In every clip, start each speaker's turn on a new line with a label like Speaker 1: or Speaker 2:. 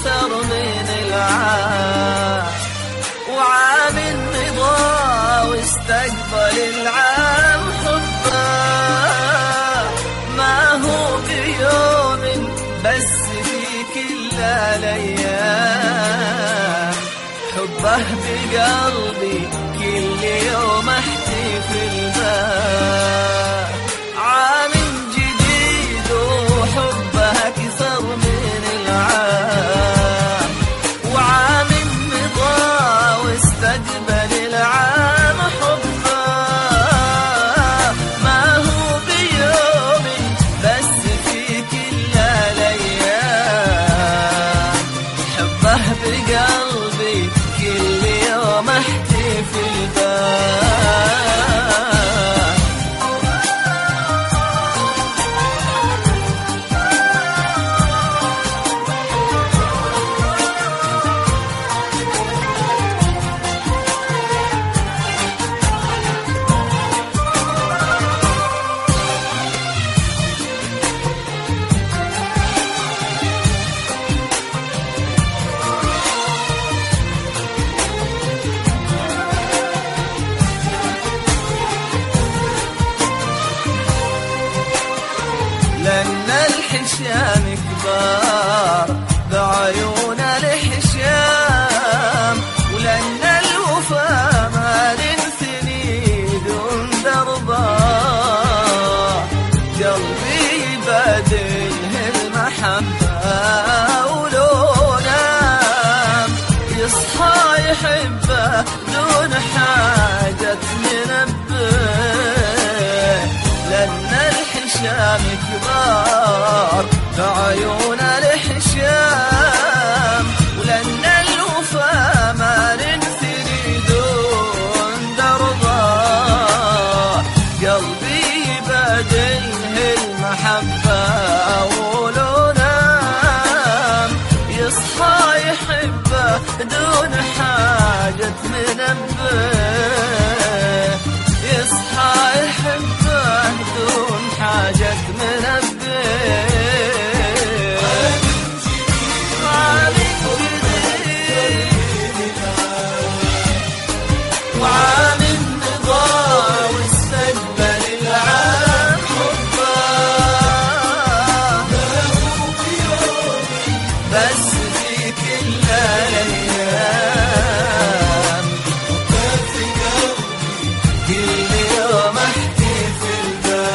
Speaker 1: أكثر من العام، وعام مضى واستقبل العام حبه، ما هو بيوم بس في كل الأيام، حبه بقلبي كل يوم احتفل به. عام جديد وحبه أكثر من العام، وعام مضى واستقبل العام حبه، ما هو بيوم بس في كل الأيام، حبه بقلبي كل يوم احتفل به. لأن الحشام كبار بعيون الحشام، ولأن الوفا ما ننثني دون دربه، قلبي يبادله المحبة ولو نام يصحى يحبه دون حاجة منبه. لأن الحشام كبار بعيون الحشام، ولأن الوفا ما ننثني دون دربه، قلبي يبادله المحبة ولو نام يصحى يحبه دون حاجة منبه، يصحى يحبه دون حاجة منبه. عام جديد وعام مضى واستقبل العام حبه، بس في كل الأيام كل يوم احتفل به.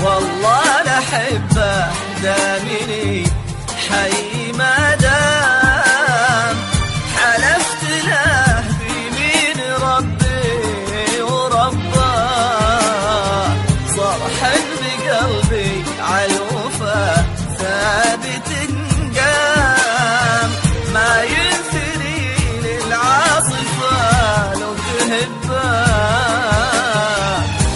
Speaker 1: والله لحبه دامني حي ما دام، حلفت له بيمين ربي وربه، صرحا بقلبي عالوفا ثابت قام، ما ينثني للعاصفة لو تهبه.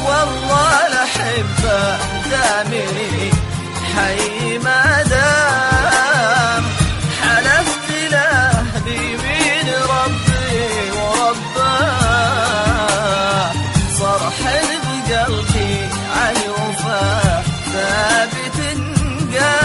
Speaker 1: والله لحبه دامني حي ما دام، حلفت له بيمين ربي وربه، صرحا بقلبي عالوفا ثابت قام.